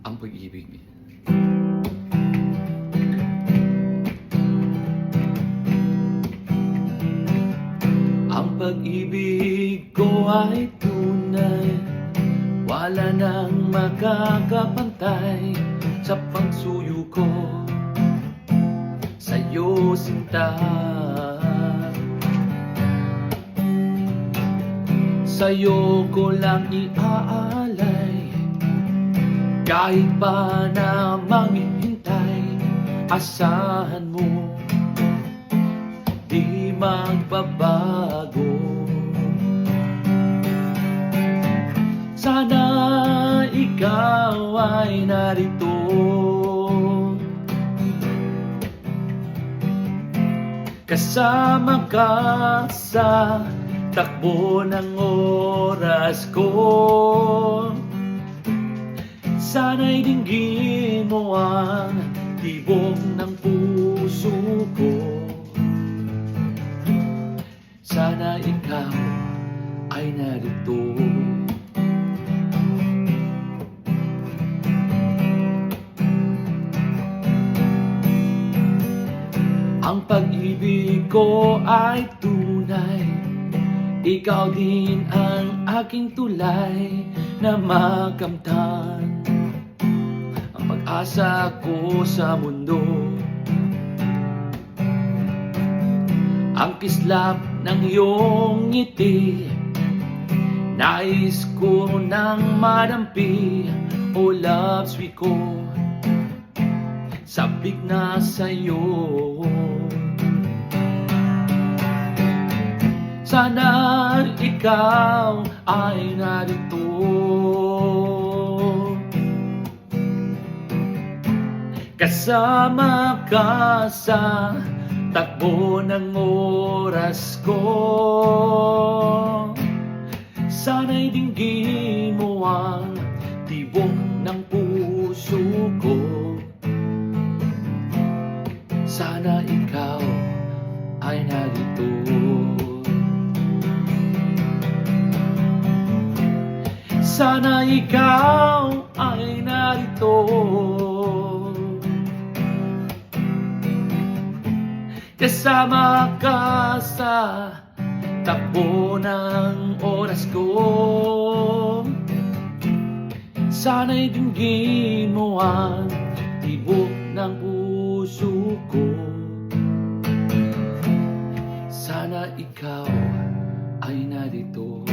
ang pag-ibig. Ang pag-ibig ko ay tunay, wala nang makakapantay sa pagsuyo ko sa'yo, sinta. Sa'yo ko lang iaalay, kahit pa na maghihintay, asahan mo di magbabago. Sana ikaw ay narito, kasama ka sa takbo ng oras ko. Sana'y dinggin mo ang tibok ng puso ko. Sana ikaw ay narito. Ang pag-ibig ko ay tunay, ikaw din ang aking tulay na makamtan ang pag-asa ko sa mundo. Ang kislap ng iyong ngiti, nais ko nang madampi, o loves ko, sabik na sa'yo. Sana ikaw ay narito, kasama ka sa takbo ng oras ko. Sana'y dinggin mo ang tibok ng puso ko. Sana ikaw ay narito. Sana ikaw ay narito, kasama ka sa takbo ng oras ko. Sana'y dinggin mo ang tibok ng puso ko. Sana ikaw ay narito.